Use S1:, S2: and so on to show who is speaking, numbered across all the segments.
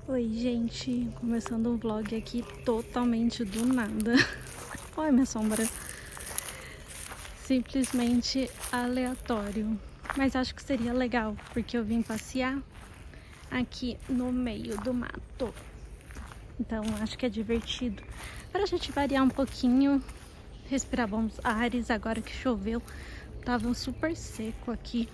S1: Oi, gente, começando um vlog aqui totalmente do nada. Olha minha sombra. Simplesmente aleatório. Mas acho que seria legal, porque eu vim passear aqui no meio do mato. Então acho que é divertido. Para a gente variar um pouquinho, respirar bons ares, agora que choveu. Tava super seco aqui.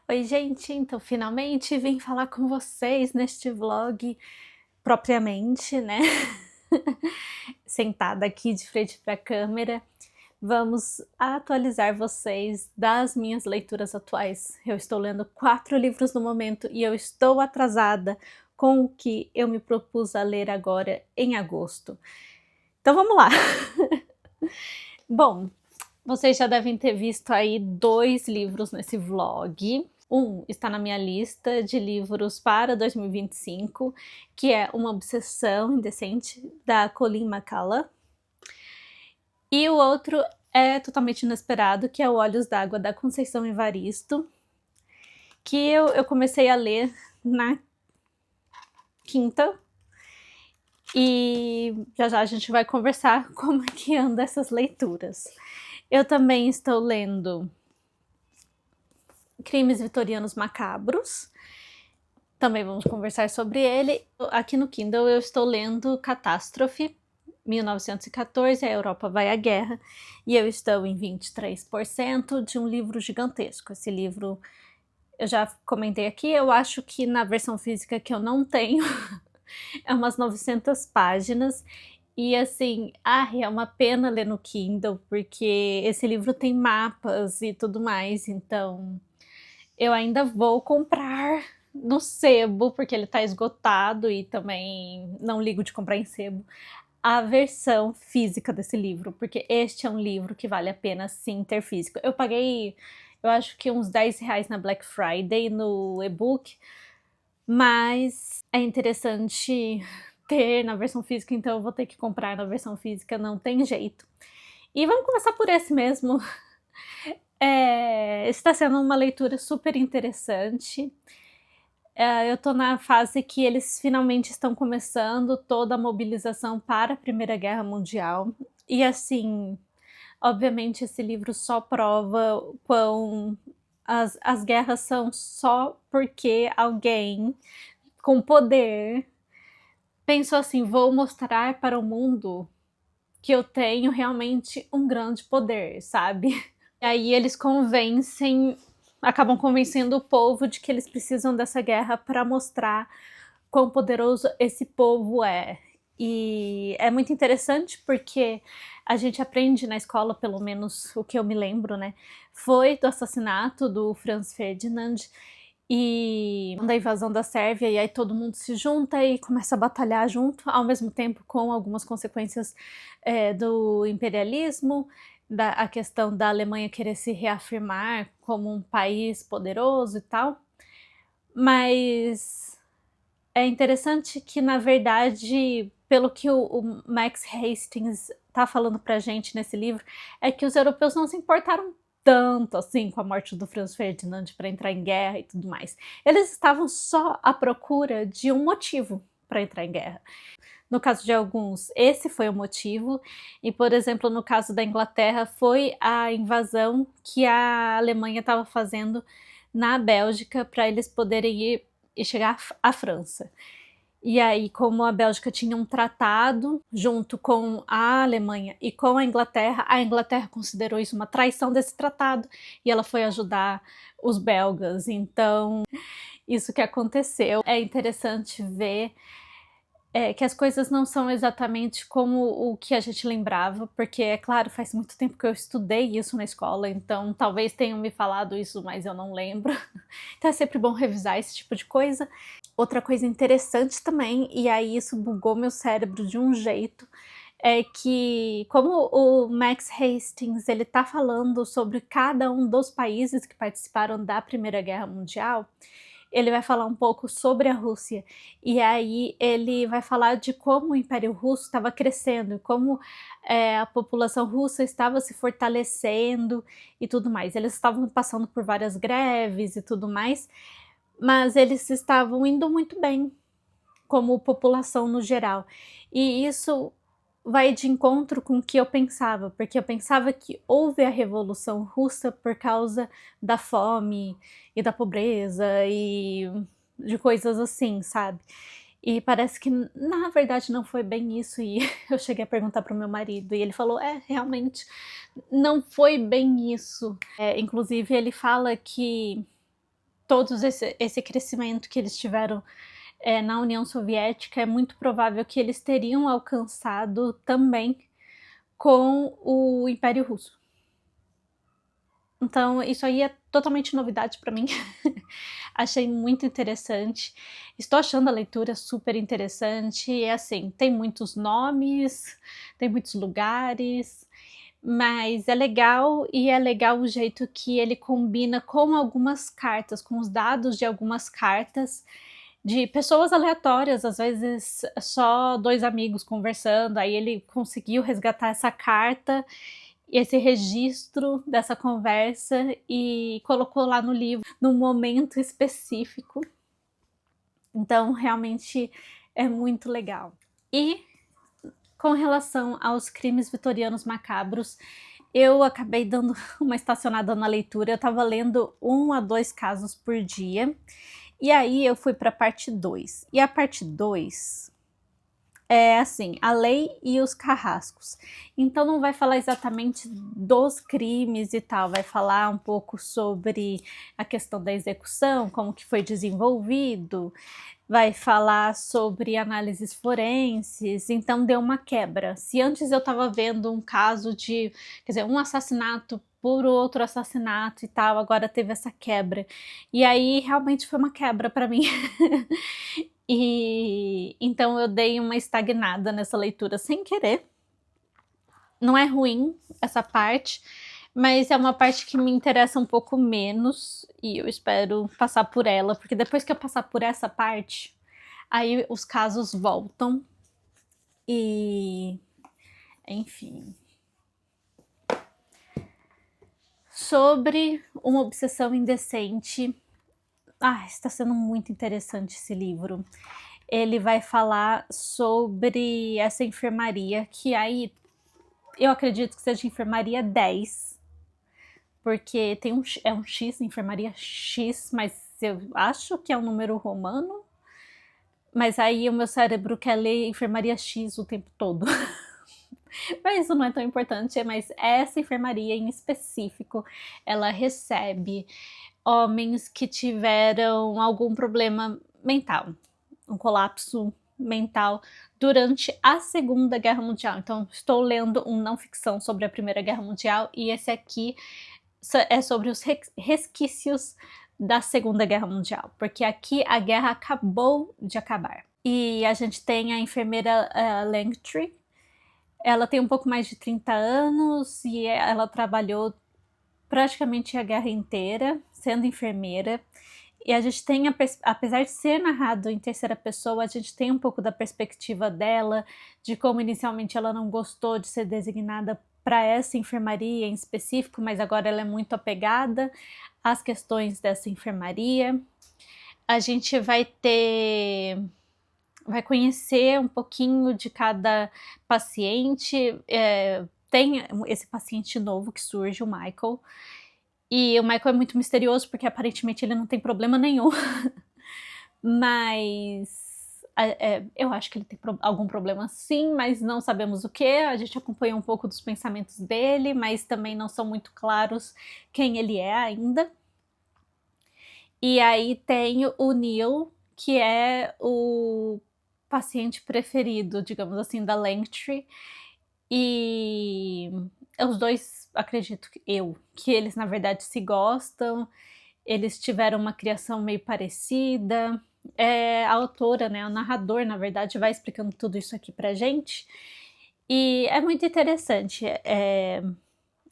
S1: Oi, gente, então finalmente vim falar com vocês neste vlog propriamente, né? Sentada aqui de frente para a câmera. Vamos atualizar vocês das minhas leituras atuais. Eu estou lendo 4 livros no momento e eu estou atrasada com o que eu me propus a ler agora em agosto. Então vamos lá! Bom, vocês já devem ter visto aí 2 livros nesse vlog. Um está na minha lista de livros para 2025, que é Uma Obsessão Indecente, da Colleen McCullough. E o outro é totalmente inesperado, que é o Olhos d'Água, da Conceição Evaristo, que eu comecei a ler na quinta. E já já a gente vai conversar como é que anda essas leituras. Eu também estou lendo Crimes Vitorianos Macabros. Também vamos conversar sobre ele. Aqui no Kindle eu estou lendo Catástrofe, 1914, a Europa vai à guerra, e eu estou em 23% de um livro gigantesco. Esse livro eu já comentei aqui, eu acho que na versão física que eu não tenho, é umas 900 páginas, e assim, é uma pena ler no Kindle, porque esse livro tem mapas e tudo mais, então eu ainda vou comprar no sebo, porque ele tá esgotado e também não ligo de comprar em sebo, a versão física desse livro, porque este é um livro que vale a pena sim ter físico. Eu paguei, eu acho que uns R$10 na Black Friday no e-book, mas é interessante ter na versão física, então eu vou ter que comprar na versão física, não tem jeito. E vamos começar por esse mesmo. Está sendo uma leitura super interessante. Eu tô na fase que eles finalmente estão começando toda a mobilização para a Primeira Guerra Mundial. E assim, obviamente esse livro só prova quão as guerras são só porque alguém com poder pensou assim, vou mostrar para o mundo que eu tenho realmente um grande poder, sabe? E aí eles acabam convencendo o povo de que eles precisam dessa guerra para mostrar quão poderoso esse povo é. E é muito interessante porque a gente aprende na escola, pelo menos o que eu me lembro, né? Foi do assassinato do Franz Ferdinand. e da invasão da Sérvia, e aí todo mundo se junta e começa a batalhar junto, ao mesmo tempo com algumas consequências do imperialismo, a questão da Alemanha querer se reafirmar como um país poderoso e tal. Mas é interessante que, na verdade, pelo que o Max Hastings tá falando pra gente nesse livro, é que os europeus não se importaram tanto assim com a morte do Franz Ferdinand para entrar em guerra e tudo mais. Eles estavam só à procura de um motivo para entrar em guerra. No caso de alguns, esse foi o motivo, e, por exemplo, no caso da Inglaterra, foi a invasão que a Alemanha estava fazendo na Bélgica para eles poderem ir e chegar à França. E aí, como a Bélgica tinha um tratado junto com a Alemanha e com a Inglaterra considerou isso uma traição desse tratado e ela foi ajudar os belgas. Então, isso que aconteceu. É interessante ver que as coisas não são exatamente como o que a gente lembrava, porque, é claro, faz muito tempo que eu estudei isso na escola, então talvez tenham me falado isso, mas eu não lembro. Então é sempre bom revisar esse tipo de coisa. Outra coisa interessante também, e aí isso bugou meu cérebro de um jeito, é que, como o Max Hastings ele tá falando sobre cada um dos países que participaram da Primeira Guerra Mundial, ele vai falar um pouco sobre a Rússia, e aí ele vai falar de como o Império Russo estava crescendo, como a população russa estava se fortalecendo e tudo mais. Eles estavam passando por várias greves e tudo mais, mas eles estavam indo muito bem, como população no geral. E isso vai de encontro com o que eu pensava, porque eu pensava que houve a Revolução Russa por causa da fome e da pobreza e de coisas assim, sabe? E parece que, na verdade, não foi bem isso, e eu cheguei a perguntar para o meu marido, e ele falou, realmente, não foi bem isso. Inclusive, ele fala que todo esse crescimento que eles tiveram na União Soviética, é muito provável que eles teriam alcançado também com o Império Russo. Então, isso aí é totalmente novidade para mim. Achei muito interessante. Estou achando a leitura super interessante. E assim, tem muitos nomes, tem muitos lugares, mas é legal, e é legal o jeito que ele combina com algumas cartas, com os dados de algumas cartas, de pessoas aleatórias, às vezes só dois amigos conversando, aí ele conseguiu resgatar essa carta, esse registro dessa conversa e colocou lá no livro, num momento específico. Então, realmente é muito legal. E com relação aos crimes vitorianos macabros, eu acabei dando uma estacionada na leitura. Eu estava lendo 1 a 2 casos por dia, e aí eu fui para a parte 2. E a parte 2 é assim, a lei e os carrascos. Então não vai falar exatamente dos crimes e tal, vai falar um pouco sobre a questão da execução, como que foi desenvolvido, vai falar sobre análises forenses, então deu uma quebra. Se antes eu estava vendo um caso de, quer dizer, um assassinato por outro assassinato e tal, agora teve essa quebra. E aí realmente foi uma quebra para mim. E então eu dei uma estagnada nessa leitura sem querer. Não é ruim essa parte, mas é uma parte que me interessa um pouco menos e eu espero passar por ela, porque depois que eu passar por essa parte, aí os casos voltam e, enfim. Sobre uma obsessão indecente, está sendo muito interessante esse livro. Ele vai falar sobre essa enfermaria, que aí eu acredito que seja enfermaria 10, porque tem um X, enfermaria X, mas eu acho que é um número romano, mas aí o meu cérebro quer ler enfermaria X o tempo todo. Mas isso não é tão importante, mas essa enfermaria em específico, ela recebe homens que tiveram algum problema mental, um colapso mental durante a Segunda Guerra Mundial. Então, estou lendo um não ficção sobre a Primeira Guerra Mundial, e esse aqui é sobre os resquícios da Segunda Guerra Mundial, porque aqui a guerra acabou de acabar. E a gente tem a enfermeira Langtry. Ela tem um pouco mais de 30 anos e ela trabalhou praticamente a guerra inteira sendo enfermeira. E a gente tem, apesar de ser narrado em terceira pessoa, a gente tem um pouco da perspectiva dela, de como inicialmente ela não gostou de ser designada para essa enfermaria em específico, mas agora ela é muito apegada às questões dessa enfermaria. A gente vai conhecer um pouquinho de cada paciente. Tem esse paciente novo que surge, o Michael. E o Michael é muito misterioso porque aparentemente ele não tem problema nenhum. Mas eu acho que ele tem algum problema sim, mas não sabemos o que. A gente acompanha um pouco dos pensamentos dele, mas também não são muito claros quem ele é ainda. E aí tem o Neil, que é o paciente preferido, digamos assim, da Langtry. E os dois, acredito que eles na verdade se gostam, eles tiveram uma criação meio parecida. A autora, né, o narrador, na verdade, vai explicando tudo isso aqui pra gente. E é muito interessante.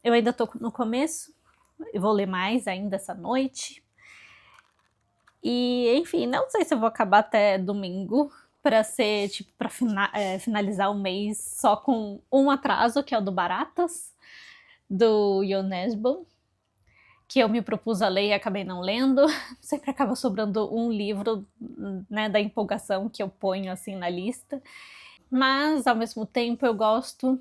S1: Eu ainda tô no começo, eu vou ler mais ainda essa noite. E, enfim, não sei se eu vou acabar até domingo, para ser, tipo, para finalizar o mês só com um atraso, que é o do Baratas, do Jon Nesbø, que eu me propus a ler e acabei não lendo. Sempre acaba sobrando um livro, né, da empolgação que eu ponho assim na lista. Mas, ao mesmo tempo, eu gosto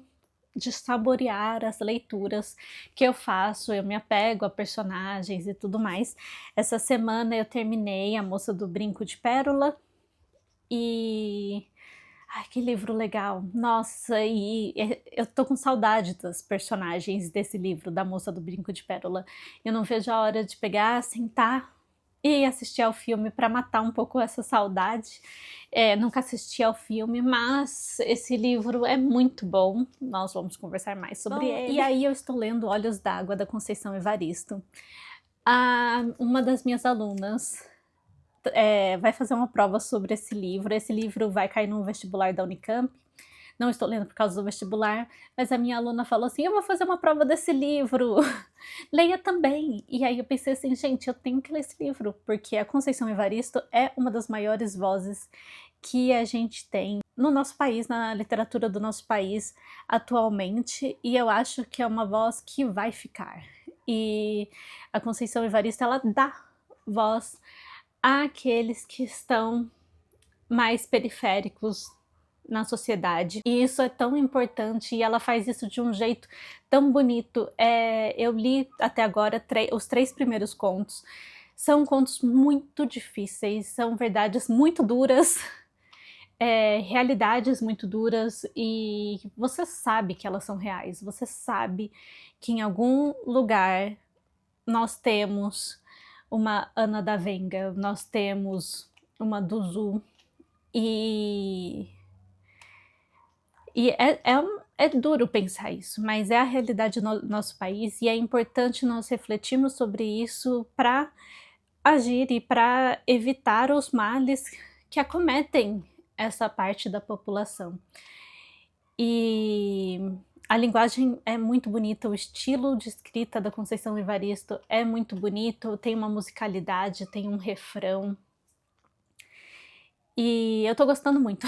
S1: de saborear as leituras que eu faço, eu me apego a personagens e tudo mais. Essa semana eu terminei A Moça do Brinco de Pérola e... Ai, que livro legal! Nossa, e eu tô com saudade das personagens desse livro, da Moça do Brinco de Pérola. Eu não vejo a hora de pegar, sentar e assistir ao filme para matar um pouco essa saudade. Nunca assisti ao filme, mas esse livro é muito bom. Nós vamos conversar mais sobre ele. E aí eu estou lendo Olhos d'Água, da Conceição Evaristo. Uma das minhas alunas vai fazer uma prova sobre esse livro. Esse livro vai cair no vestibular da Unicamp. Não estou lendo por causa do vestibular, mas a minha aluna falou assim, eu vou fazer uma prova desse livro, leia também. E aí eu pensei assim, gente, eu tenho que ler esse livro, porque a Conceição Evaristo é uma das maiores vozes que a gente tem no nosso país, na literatura do nosso país atualmente, e eu acho que é uma voz que vai ficar. E a Conceição Evaristo, ela dá voz àqueles que estão mais periféricos na sociedade. E isso é tão importante e ela faz isso de um jeito tão bonito. Eu li até agora os 3 primeiros contos. São contos muito difíceis, são verdades muito duras, realidades muito duras, e você sabe que elas são reais. Você sabe que em algum lugar nós temos uma Ana da Venga, nós temos uma Duzu, e é duro pensar isso, mas é a realidade do nosso país e é importante nós refletirmos sobre isso para agir e para evitar os males que acometem essa parte da população. E a linguagem é muito bonita, o estilo de escrita da Conceição Evaristo é muito bonito, tem uma musicalidade, tem um refrão. E eu tô gostando muito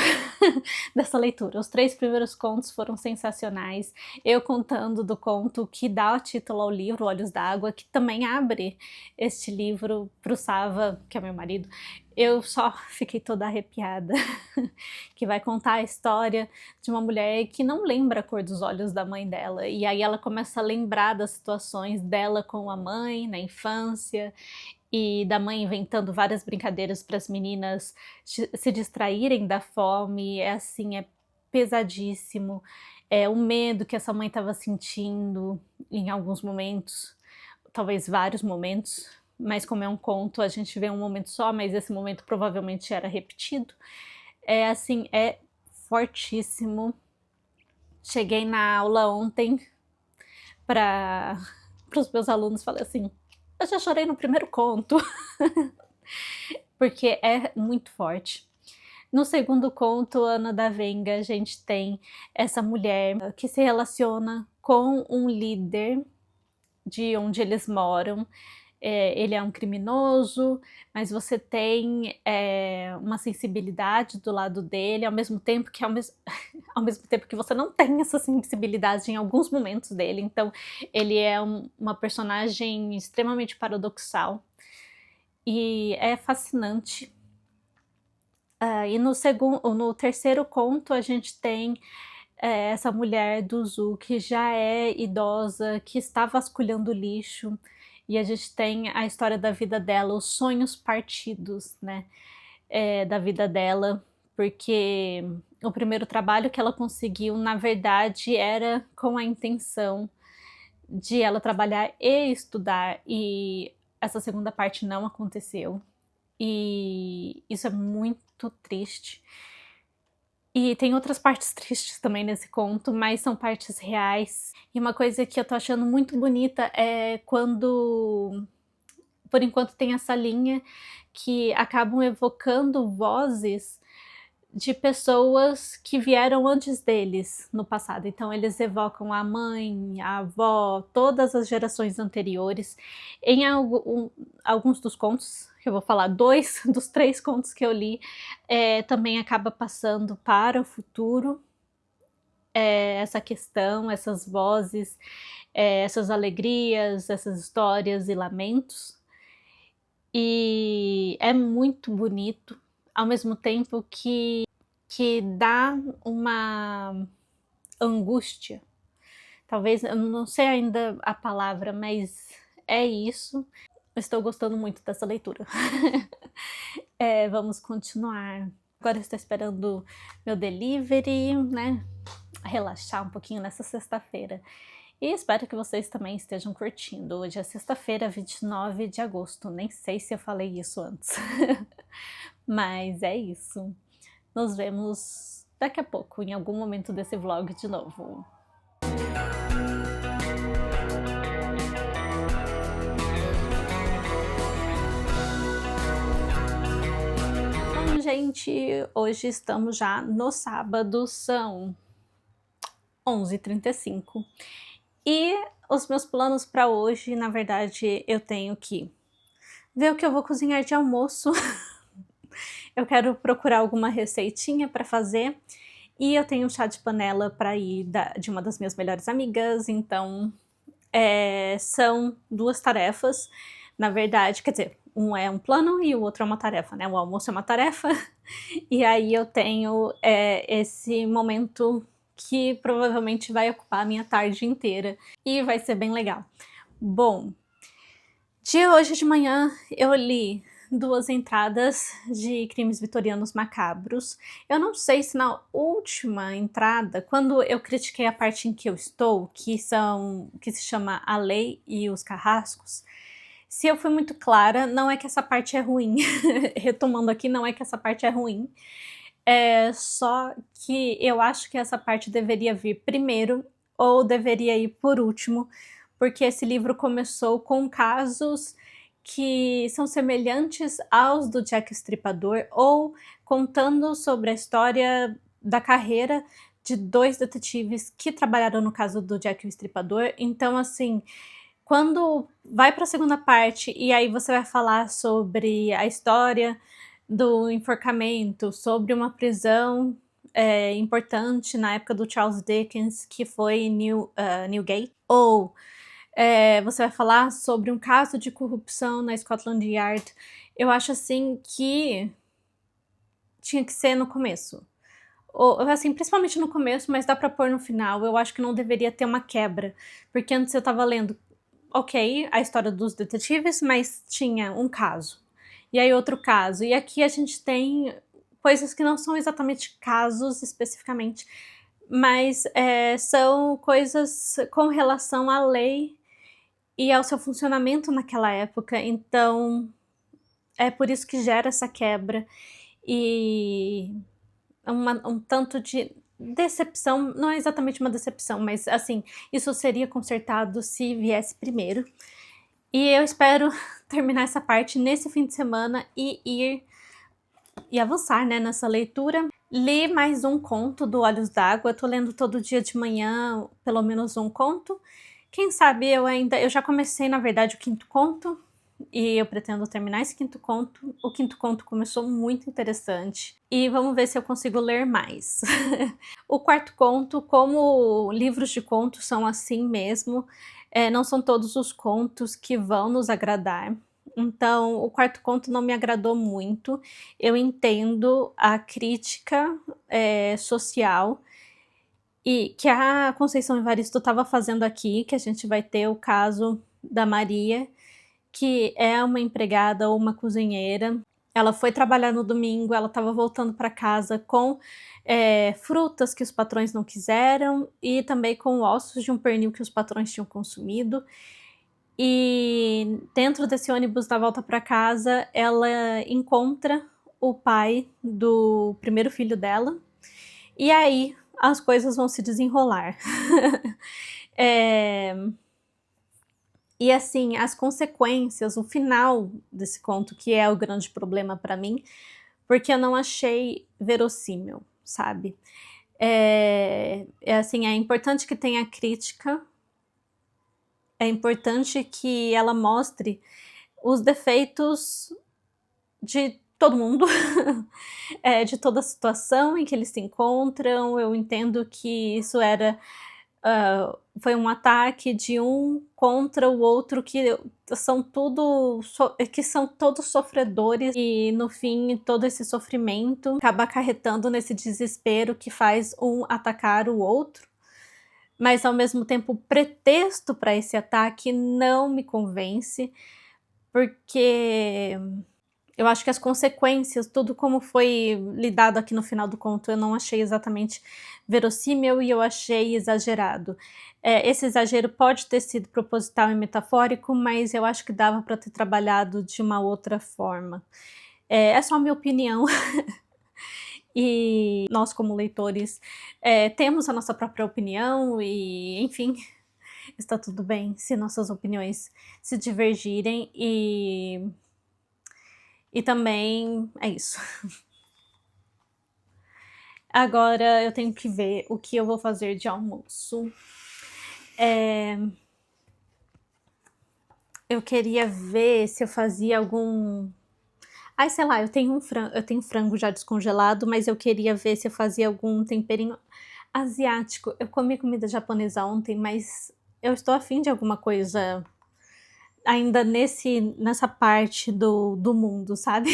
S1: dessa leitura. Os 3 primeiros contos foram sensacionais. Eu contando do conto que dá o título ao livro, Olhos d'Água, que também abre este livro pro Sava, que é meu marido. Eu só fiquei toda arrepiada. Que vai contar a história de uma mulher que não lembra a cor dos olhos da mãe dela. E aí ela começa a lembrar das situações dela com a mãe na infância, e da mãe inventando várias brincadeiras para as meninas se distraírem da fome. É pesadíssimo. O medo que essa mãe estava sentindo em alguns momentos, talvez vários momentos, mas como é um conto, a gente vê um momento só, mas esse momento provavelmente era repetido. É fortíssimo. Cheguei na aula ontem para os meus alunos, falei assim, Eu já chorei no primeiro conto, porque é muito forte. No segundo conto, Ana da Venga, a gente tem essa mulher que se relaciona com um líder de onde eles moram. Ele é um criminoso, mas você tem uma sensibilidade do lado dele, ao mesmo tempo que ao mesmo tempo que você não tem essa sensibilidade em alguns momentos dele. Então ele é uma personagem extremamente paradoxal e é fascinante. E no terceiro conto a gente tem essa mulher do Zu que já é idosa, que está vasculhando lixo, e a gente tem a história da vida dela, os sonhos partidos, né, da vida dela, porque o primeiro trabalho que ela conseguiu, na verdade, era com a intenção de ela trabalhar e estudar, e essa segunda parte não aconteceu. E isso é muito triste. E tem outras partes tristes também nesse conto, mas são partes reais. E uma coisa que eu tô achando muito bonita é quando, por enquanto, tem essa linha que acabam evocando vozes de pessoas que vieram antes deles no passado. Então eles evocam a mãe, a avó, todas as gerações anteriores. Em alguns dos contos, que eu vou falar, 2 dos 3 contos que eu li, também acaba passando para o futuro essa questão, essas vozes, essas alegrias, essas histórias e lamentos. E é muito bonito, ao mesmo tempo que dá uma angústia. Talvez, eu não sei ainda a palavra, mas é isso. Estou gostando muito dessa leitura. Vamos continuar. Agora estou esperando meu delivery, né? Relaxar um pouquinho nessa sexta-feira. E espero que vocês também estejam curtindo. Hoje é sexta-feira, 29 de agosto. Nem sei se eu falei isso antes. Mas é isso. Nos vemos daqui a pouco, em algum momento desse vlog de novo. Bom, gente, hoje estamos já no sábado, são 11h35. E os meus planos para hoje, na verdade, eu tenho que ver o que eu vou cozinhar de almoço. Eu quero procurar alguma receitinha para fazer. E eu tenho um chá de panela para ir de uma das minhas melhores amigas, então são 2 tarefas, na verdade, quer dizer, um é um plano e o outro é uma tarefa, né? O almoço é uma tarefa, e aí eu tenho esse momento que provavelmente vai ocupar a minha tarde inteira, e vai ser bem legal. Bom, de hoje de manhã eu li 2 entradas de crimes vitorianos macabros. Eu não sei se na última entrada, quando eu critiquei a parte em que eu estou, que se chama A Lei e os Carrascos, se eu fui muito clara, não é que essa parte é ruim. Retomando aqui, não é que essa parte é ruim. É só que eu acho que essa parte deveria vir primeiro ou deveria ir por último, porque esse livro começou com casos que são semelhantes aos do Jack o Estripador, ou contando sobre a história da carreira de 2 detetives que trabalharam no caso do Jack o Estripador. Então, assim, quando vai para a segunda parte e aí você vai falar sobre a história do enforcamento, sobre uma prisão importante na época do Charles Dickens, que foi Newgate, ou você vai falar sobre um caso de corrupção na Scotland Yard, eu acho assim que tinha que ser no começo. Ou, assim, principalmente no começo, mas dá pra pôr no final. Eu acho que não deveria ter uma quebra, porque antes eu tava lendo, ok, a história dos detetives, mas tinha um caso, e aí outro caso, e aqui a gente tem coisas que não são exatamente casos especificamente, mas são coisas com relação à lei e ao seu funcionamento naquela época, então é por isso que gera essa quebra e um tanto de decepção, não é exatamente uma decepção, mas assim, isso seria consertado se viesse primeiro. E eu espero terminar essa parte nesse fim de semana e avançar, né, nessa leitura. Li mais um conto do Olhos d'Água, tô lendo todo dia de manhã pelo menos um conto. Quem sabe eu já comecei, na verdade, o quinto conto, e eu pretendo terminar esse quinto conto. O quinto conto começou muito interessante, e vamos ver se eu consigo ler mais. O quarto conto, como livros de contos são assim mesmo, não são todos os contos que vão nos agradar. Então, o quarto conto não me agradou muito. Eu entendo a crítica social e que a Conceição Evaristo estava fazendo aqui, que a gente vai ter o caso da Maria, que é uma empregada ou uma cozinheira. Ela foi trabalhar no domingo, ela estava voltando para casa com frutas que os patrões não quiseram e também com ossos de um pernil que os patrões tinham consumido. E dentro desse ônibus na volta para casa, ela encontra o pai do primeiro filho dela, e aí as coisas vão se desenrolar. E assim, as consequências, o final desse conto, que é o grande problema para mim, porque eu não achei verossímil, sabe? Assim, é importante que tenha crítica, é importante que ela mostre os defeitos de todo mundo, de toda a situação em que eles se encontram. Eu entendo que isso foi um ataque de um contra o outro, que são todos sofredores, e no fim todo esse sofrimento acaba acarretando nesse desespero que faz um atacar o outro. Mas ao mesmo tempo o pretexto para esse ataque não me convence, porque eu acho que as consequências, tudo como foi lidado aqui no final do conto, eu não achei exatamente verossímil e eu achei exagerado. Esse exagero pode ter sido proposital e metafórico, mas eu acho que dava para ter trabalhado de uma outra forma. É só a minha opinião. E nós, como leitores, temos a nossa própria opinião e, enfim, está tudo bem se nossas opiniões se divergirem, e também é isso. Agora eu tenho que ver o que eu vou fazer de almoço. Eu queria ver se eu fazia algum... Ai, sei lá, eu tenho frango já descongelado, mas eu queria ver se eu fazia algum temperinho asiático. Eu comi comida japonesa ontem, mas eu estou afim de alguma coisa ainda nessa parte do mundo, sabe?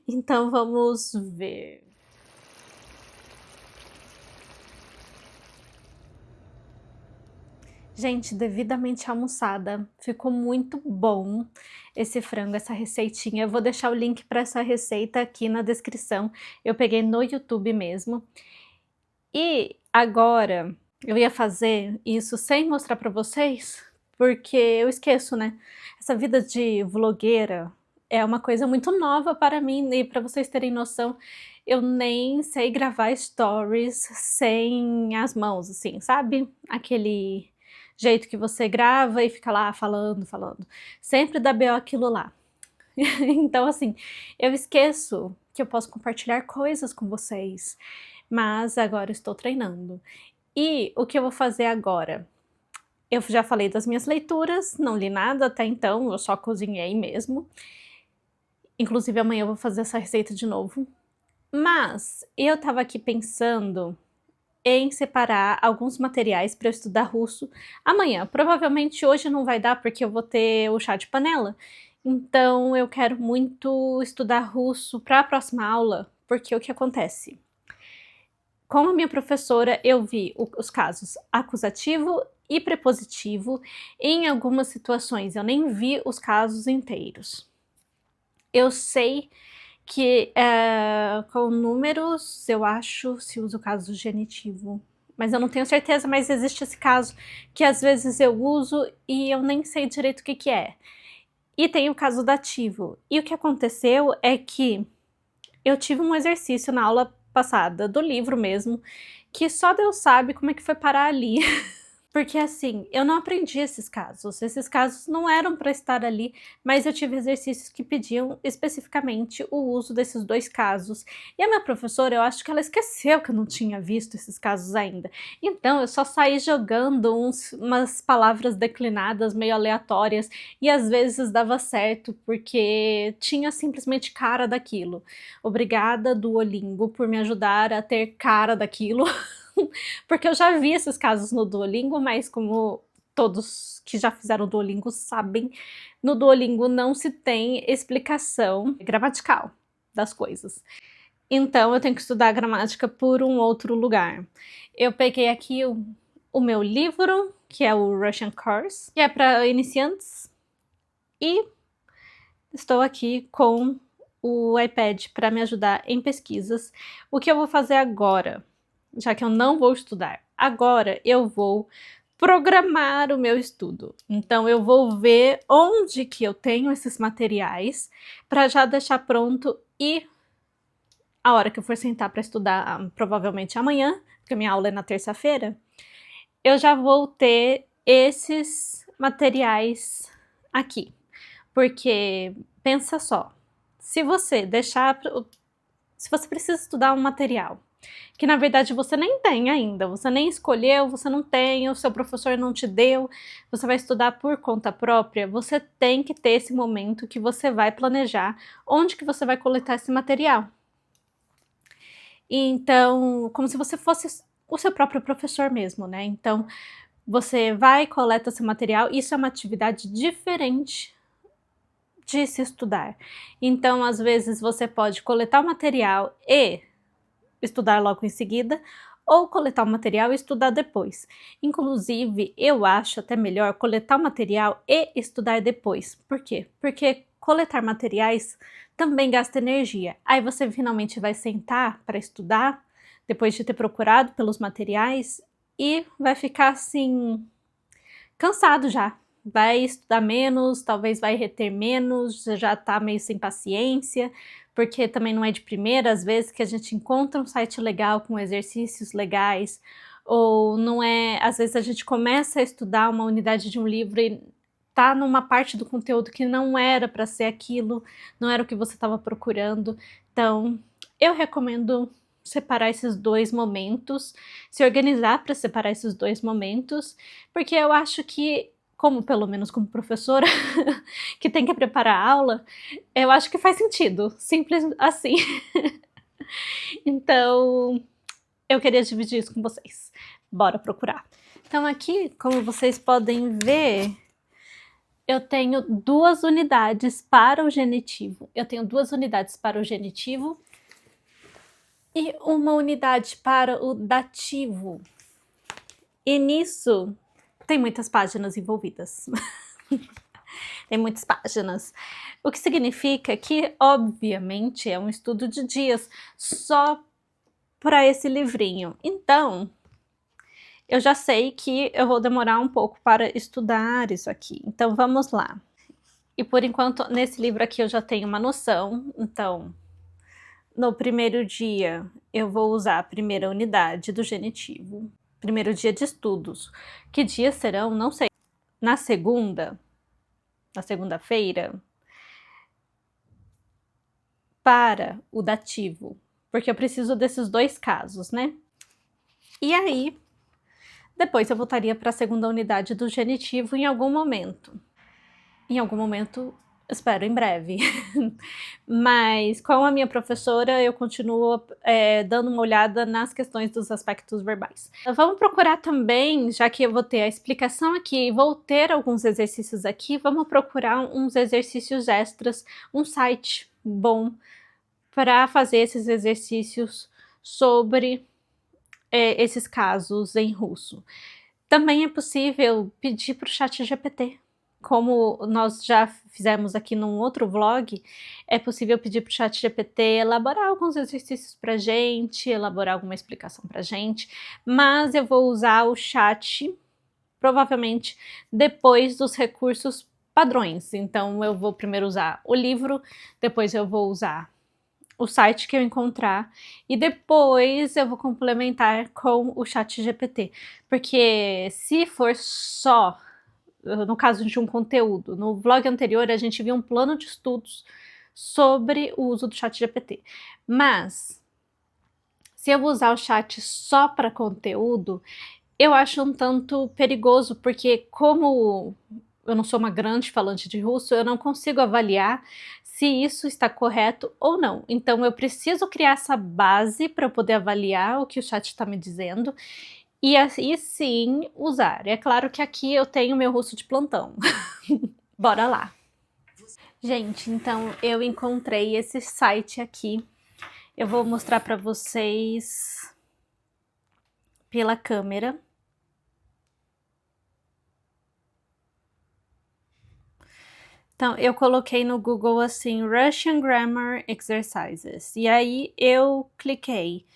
S1: Então vamos ver. Gente, devidamente almoçada. Ficou muito bom esse frango, essa receitinha. Eu vou deixar o link para essa receita aqui na descrição. Eu peguei no YouTube mesmo. E agora eu ia fazer isso sem mostrar para vocês, porque eu esqueço, né? Essa vida de vlogueira é uma coisa muito nova para mim, e para vocês terem noção, eu nem sei gravar stories sem as mãos, assim, sabe? Aquele jeito que você grava e fica lá falando. Sempre dá BO aquilo lá. Então, assim, eu esqueço que eu posso compartilhar coisas com vocês, mas agora eu estou treinando. E o que eu vou fazer agora? Eu já falei das minhas leituras, não li nada até então, eu só cozinhei mesmo. Inclusive amanhã eu vou fazer essa receita de novo. Mas eu tava aqui pensando em separar alguns materiais para eu estudar russo amanhã. Provavelmente hoje não vai dar porque eu vou ter o chá de panela. Então eu quero muito estudar russo para a próxima aula, porque o que acontece? Com a minha professora, eu vi os casos acusativo e prepositivo em algumas situações. Eu nem vi os casos inteiros. Eu sei que com números, eu acho, se usa o caso genitivo. Mas eu não tenho certeza, mas existe esse caso que às vezes eu uso e eu nem sei direito o que é. E tem o caso dativo. E o que aconteceu é que eu tive um exercício na aula passada, do livro mesmo, que só Deus sabe como é que foi parar ali. Porque assim, eu não aprendi esses casos não eram para estar ali, mas eu tive exercícios que pediam especificamente o uso desses 2 casos. E a minha professora, eu acho que ela esqueceu que eu não tinha visto esses casos ainda. Então eu só saí jogando umas palavras declinadas meio aleatórias e às vezes dava certo, porque tinha simplesmente cara daquilo. Obrigada, Duolingo, por me ajudar a ter cara daquilo. Porque eu já vi esses casos no Duolingo, mas como todos que já fizeram o Duolingo sabem, no Duolingo não se tem explicação gramatical das coisas. Então eu tenho que estudar a gramática por um outro lugar. Eu peguei aqui o meu livro, que é o Russian Course, que é para iniciantes, e estou aqui com o iPad para me ajudar em pesquisas. O que eu vou fazer agora, já que eu não vou estudar? Agora eu vou programar o meu estudo. Então eu vou ver onde que eu tenho esses materiais para já deixar pronto e a hora que eu for sentar para estudar, provavelmente amanhã, porque a minha aula é na terça-feira, eu já vou ter esses materiais aqui. Porque pensa só, se você deixar, se você precisa estudar um material que na verdade você nem tem ainda, você nem escolheu, você não tem, o seu professor não te deu, você vai estudar por conta própria, você tem que ter esse momento que você vai planejar onde que você vai coletar esse material. Então, como se você fosse o seu próprio professor mesmo, né? Então, você vai e coleta seu material, isso é uma atividade diferente de se estudar. Então, às vezes, você pode coletar o material e estudar logo em seguida, ou coletar o material e estudar depois. Inclusive, eu acho até melhor coletar o material e estudar depois. Por quê? Porque coletar materiais também gasta energia. Aí você finalmente vai sentar para estudar, depois de ter procurado pelos materiais, e vai ficar assim, cansado já. Vai estudar menos, talvez vai reter menos, já tá meio sem paciência, porque também não é de primeira, às vezes, que a gente encontra um site legal com exercícios legais, ou não é, às vezes a gente começa a estudar uma unidade de um livro e tá numa parte do conteúdo que não era para ser aquilo, não era o que você estava procurando. Então, eu recomendo separar esses 2 momentos, se organizar para separar esses 2 momentos, porque eu acho que, como pelo menos como professora que tem que preparar a aula, eu acho que faz sentido, simples assim. Então, eu queria dividir isso com vocês. Bora procurar. Então aqui, como vocês podem ver, eu tenho 2 unidades para o genitivo. Eu tenho 2 unidades para o genitivo e uma unidade para o dativo. E nisso tem muitas páginas envolvidas. Tem muitas páginas. O que significa que, obviamente, é um estudo de dias só para esse livrinho. Então, eu já sei que eu vou demorar um pouco para estudar isso aqui. Então, vamos lá. E por enquanto, nesse livro aqui eu já tenho uma noção. Então, no primeiro dia, eu vou usar a primeira unidade do genitivo. Primeiro dia de estudos. Que dias serão? Não sei. Na segunda-feira, para o dativo, porque eu preciso desses 2 casos, né? E aí, depois eu voltaria para a segunda unidade do genitivo em algum momento. Em algum momento, espero em breve. Mas com a minha professora eu continuo dando uma olhada nas questões dos aspectos verbais. Vamos procurar também, já que eu vou ter a explicação aqui, vou ter alguns exercícios aqui, vamos procurar uns exercícios extras, um site bom para fazer esses exercícios sobre esses casos em russo. Também é possível pedir para o ChatGPT. Como nós já fizemos aqui num outro vlog, é possível pedir para o ChatGPT elaborar alguns exercícios para a gente, elaborar alguma explicação para a gente, mas eu vou usar o chat, provavelmente, depois dos recursos padrões. Então eu vou primeiro usar o livro, depois eu vou usar o site que eu encontrar e depois eu vou complementar com o ChatGPT, porque se for só no caso de um conteúdo, no vlog anterior a gente viu um plano de estudos sobre o uso do ChatGPT, mas se eu usar o chat só para conteúdo, eu acho um tanto perigoso, porque como eu não sou uma grande falante de russo, eu não consigo avaliar se isso está correto ou não. Então eu preciso criar essa base para poder avaliar o que o chat está me dizendo e aí sim usar. É claro que aqui eu tenho meu russo de plantão. Bora lá. Gente, então eu encontrei esse site aqui. Eu vou mostrar para vocês pela câmera. Então, eu coloquei no Google assim, Russian Grammar Exercises. E aí eu cliquei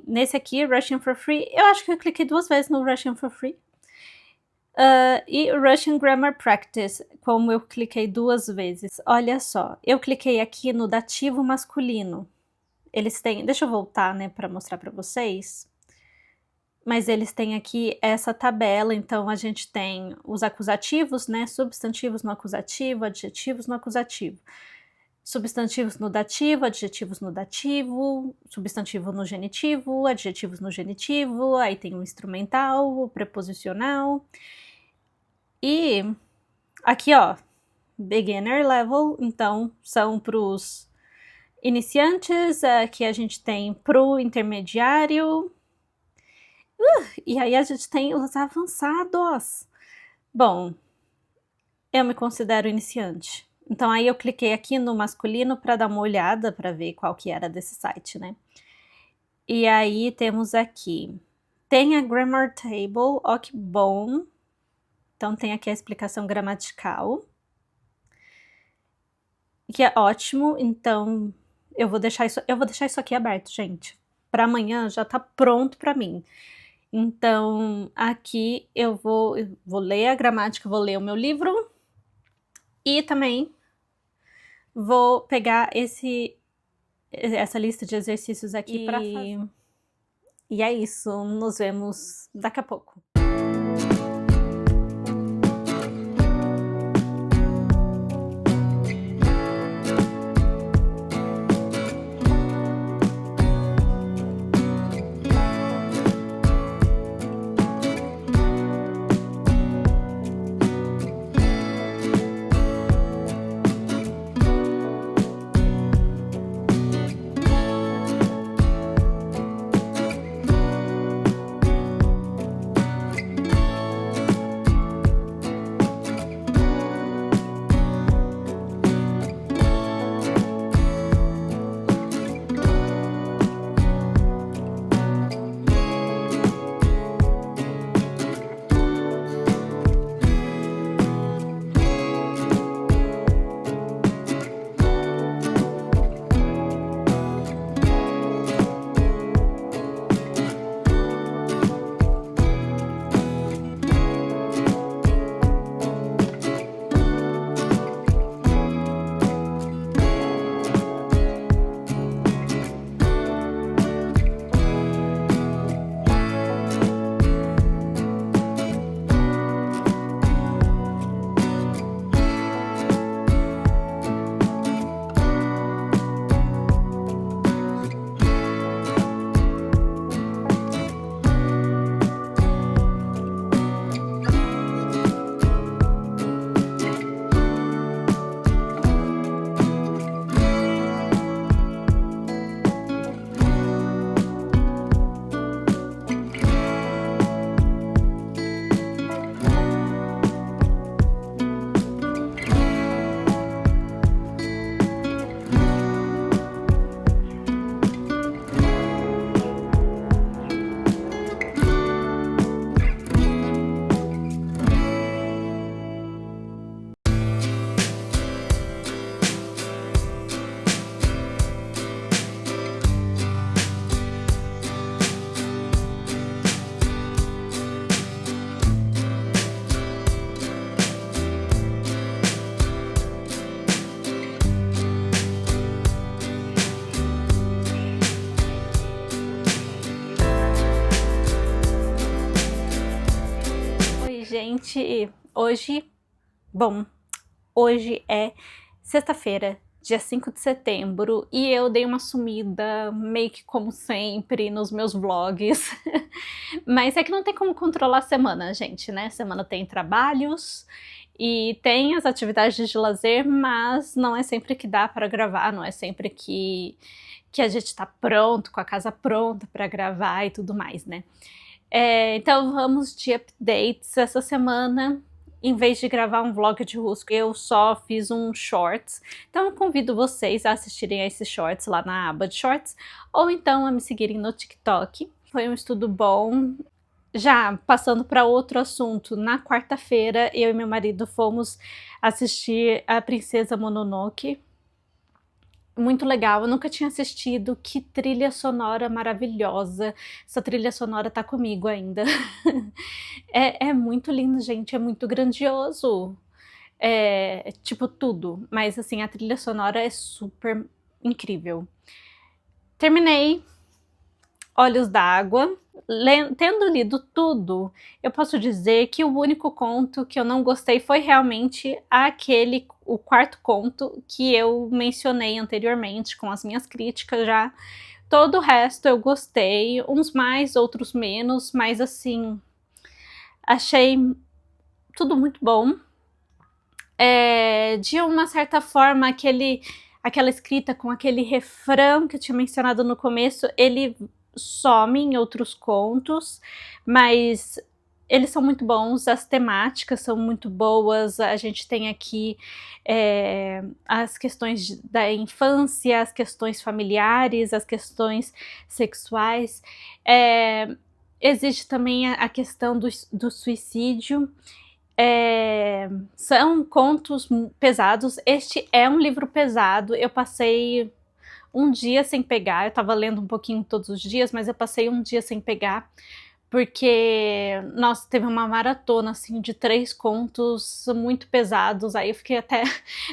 S1: nesse aqui, Russian for Free. Eu acho que eu cliquei 2 vezes no Russian for Free. E Russian Grammar Practice, como eu cliquei 2 vezes. Olha só, eu cliquei aqui no dativo masculino. Eles têm, deixa eu voltar, né, para mostrar para vocês. Mas eles têm aqui essa tabela, então a gente tem os acusativos, né, substantivos no acusativo, adjetivos no acusativo, substantivos no dativo, adjetivos no dativo, substantivo no genitivo, adjetivos no genitivo, aí tem o instrumental, o preposicional, e aqui ó, beginner level, então são para os iniciantes, aqui a gente tem pro intermediário, e aí a gente tem os avançados. Bom, eu me considero iniciante. Então aí eu cliquei aqui no masculino para dar uma olhada, para ver qual que era desse site, né? E aí temos aqui, tem a Grammar Table, ó que bom. Então tem aqui a explicação gramatical, que é ótimo. Então eu vou deixar isso aqui aberto, gente. Para amanhã já tá pronto para mim. Então, aqui eu vou ler a gramática, vou ler o meu livro e também vou pegar essa lista de exercícios aqui para fazer. E é isso, nos vemos daqui a pouco. gente, hoje é sexta-feira, dia 5 de setembro, e eu dei uma sumida, meio que como sempre, nos meus vlogs. Mas é que não tem como controlar a semana, gente, né? Semana tem trabalhos e tem as atividades de lazer, mas não é sempre que dá para gravar, não é sempre que a gente tá pronto, com a casa pronta para gravar e tudo mais, né? Então vamos de updates essa semana. Em vez de gravar um vlog de Rusco, eu só fiz um shorts. Então eu convido vocês a assistirem a esses shorts lá na aba de shorts, ou então a me seguirem no TikTok. Foi um estudo bom. Já passando para outro assunto, na quarta-feira eu e meu marido fomos assistir a Princesa Mononoke. Muito legal, eu nunca tinha assistido, que trilha sonora maravilhosa. Essa trilha sonora tá comigo ainda. É muito lindo, gente, é muito grandioso. Tipo tudo, mas assim, a trilha sonora é super incrível. Terminei Olhos d'Água. Tendo lido tudo, eu posso dizer que o único conto que eu não gostei foi realmente o quarto conto que eu mencionei anteriormente, com as minhas críticas já. Todo o resto eu gostei, uns mais, outros menos, mas assim, achei tudo muito bom. De uma certa forma, aquela escrita com aquele refrão que eu tinha mencionado no começo, ele some em outros contos, mas eles são muito bons, as temáticas são muito boas. A gente tem aqui as questões da infância, as questões familiares, as questões sexuais. Existe também a questão do suicídio. São contos pesados. Este é um livro pesado. Eu passei um dia sem pegar, eu tava lendo um pouquinho todos os dias, mas eu passei um dia sem pegar, porque, nossa, teve uma maratona, assim, de 3 contos muito pesados, aí eu fiquei até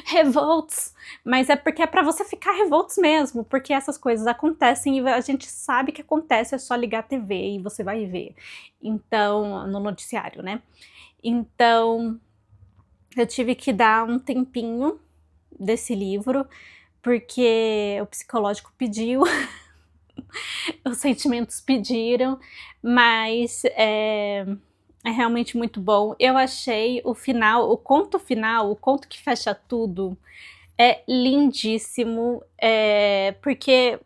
S1: revoltos, mas é porque é pra você ficar revoltos mesmo, porque essas coisas acontecem e a gente sabe que acontece, é só ligar a TV e você vai ver, então, no noticiário, né? Então, eu tive que dar um tempinho desse livro, porque o psicológico pediu, os sentimentos pediram, mas é realmente muito bom. Eu achei o final, o conto que fecha tudo, é lindíssimo, porque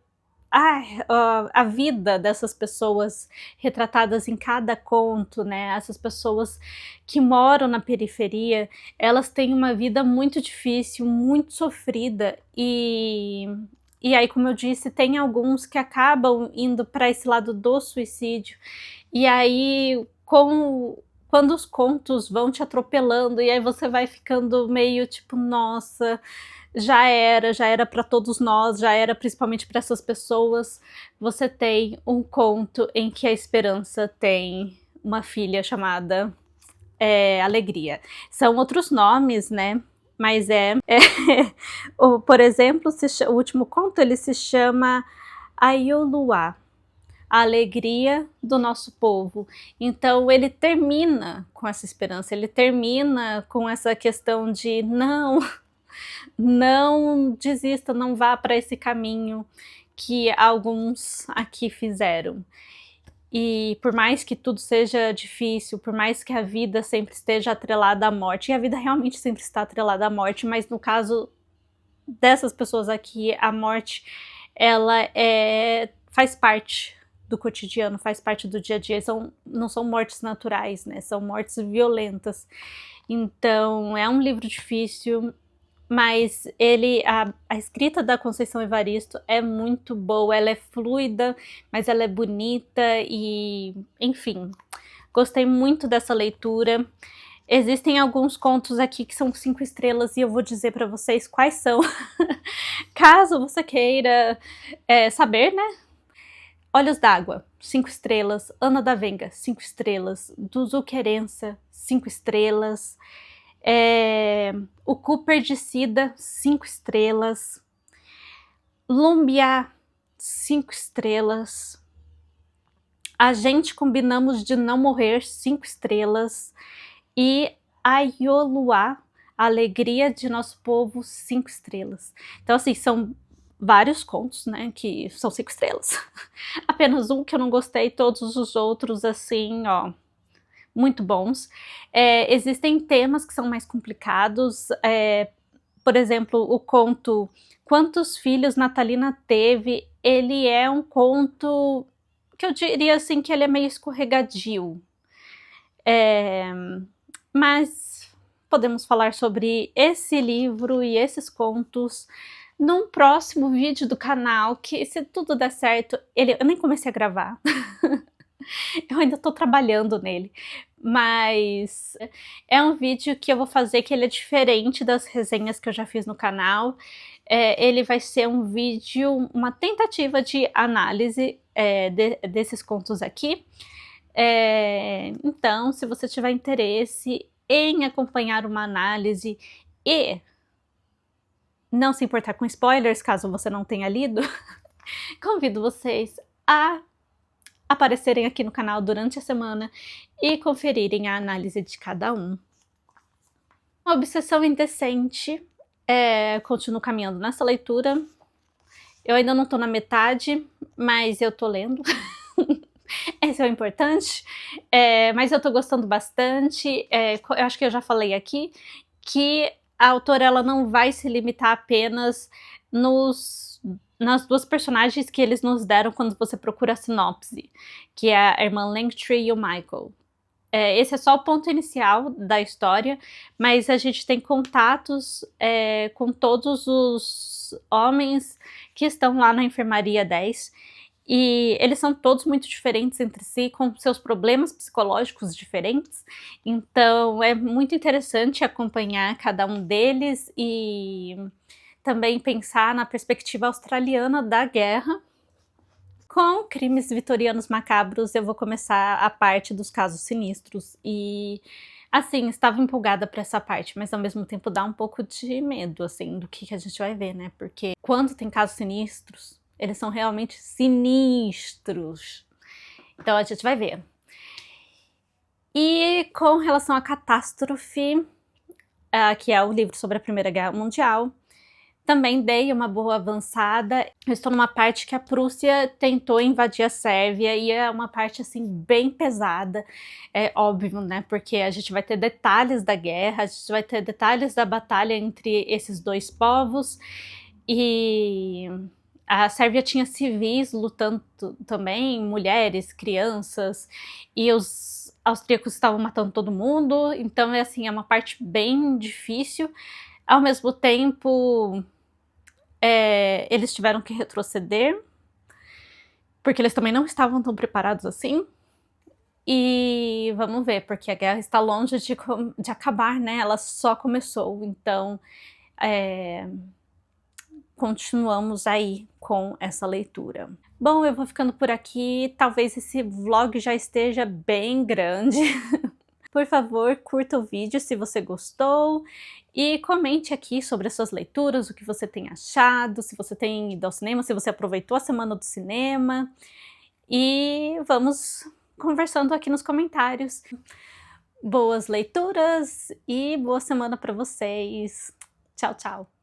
S1: a vida dessas pessoas retratadas em cada conto, né? Essas pessoas que moram na periferia, elas têm uma vida muito difícil, muito sofrida, e aí, como eu disse, tem alguns que acabam indo para esse lado do suicídio, e aí quando os contos vão te atropelando, e aí você vai ficando meio tipo, nossa, já era para todos nós, já era principalmente para essas pessoas. Você tem um conto em que a Esperança tem uma filha chamada Alegria. São outros nomes, né? Mas por exemplo, o último conto ele se chama Ayoluá, a alegria do nosso povo. Então ele termina com essa esperança, ele termina com essa questão de não desista, não vá para esse caminho que alguns aqui fizeram. E por mais que tudo seja difícil, por mais que a vida sempre esteja atrelada à morte, e a vida realmente sempre está atrelada à morte, mas no caso dessas pessoas aqui, a morte, ela faz parte do cotidiano, faz parte do dia a dia, não são mortes naturais, né? São mortes violentas. Então é um livro difícil, mas a escrita da Conceição Evaristo é muito boa, ela é fluida, mas ela é bonita e, enfim, gostei muito dessa leitura. Existem alguns contos aqui que são 5 estrelas e eu vou dizer para vocês quais são, caso você queira saber, né? Olhos d'Água, 5 estrelas. Ana da Venga, 5 estrelas. Do Zuquerença, 5 estrelas. O Cuperdicida, 5 estrelas. Lumbiá, 5 estrelas. A Gente Combinamos de Não Morrer, 5 estrelas. e Ayoluá, A Alegria de Nosso Povo, 5 estrelas. Então, assim, são vários contos, né, que são 5 estrelas. Apenas um que eu não gostei, todos os outros, assim, ó, muito bons. Existem temas que são mais complicados, por exemplo, o conto Quantos Filhos Natalina Teve, ele é um conto que eu diria assim que ele é meio escorregadio. Mas podemos falar sobre esse livro e esses contos num próximo vídeo do canal, que se tudo der certo, eu nem comecei a gravar. Eu ainda tô trabalhando nele, mas é um vídeo que eu vou fazer que ele é diferente das resenhas que eu já fiz no canal. Ele vai ser um vídeo, uma tentativa de análise desses contos aqui. Então, se você tiver interesse em acompanhar uma análise e não se importar com spoilers, caso você não tenha lido, convido vocês a aparecerem aqui no canal durante a semana e conferirem a análise de cada um. Uma Obsessão Indecente, continuo caminhando nessa leitura. Eu ainda não tô na metade, mas eu tô lendo. Esse é o importante. Mas eu tô gostando bastante. Eu acho que eu já falei aqui que a autora ela não vai se limitar apenas nas duas personagens que eles nos deram quando você procura a sinopse, que é a irmã Langtry e o Michael. Esse é só o ponto inicial da história, mas a gente tem contatos com todos os homens que estão lá na Enfermaria 10, e eles são todos muito diferentes entre si, com seus problemas psicológicos diferentes, então é muito interessante acompanhar cada um deles e também pensar na perspectiva australiana da guerra. Com Crimes Vitorianos Macabros eu vou começar a parte dos casos sinistros e, assim, estava empolgada para essa parte, mas ao mesmo tempo dá um pouco de medo, assim, do que a gente vai ver, né? Porque quando tem casos sinistros, eles são realmente sinistros. Então a gente vai ver. E com relação à Catástrofe, que é o livro sobre a Primeira Guerra Mundial, também dei uma boa avançada. Eu estou numa parte que a Prússia tentou invadir a Sérvia e é uma parte assim bem pesada, é óbvio, né? Porque a gente vai ter detalhes da guerra, a gente vai ter detalhes da batalha entre esses dois povos e a Sérvia tinha civis lutando também, mulheres, crianças, e os austríacos estavam matando todo mundo, então é uma parte bem difícil. Ao mesmo tempo, eles tiveram que retroceder, porque eles também não estavam tão preparados assim. E vamos ver, porque a guerra está longe de acabar, né? Ela só começou, então continuamos aí com essa leitura. Bom, eu vou ficando por aqui, talvez esse vlog já esteja bem grande. Por favor, curta o vídeo se você gostou e comente aqui sobre as suas leituras, o que você tem achado, se você tem ido ao cinema, se você aproveitou a semana do cinema. E vamos conversando aqui nos comentários. Boas leituras e boa semana para vocês. Tchau, tchau!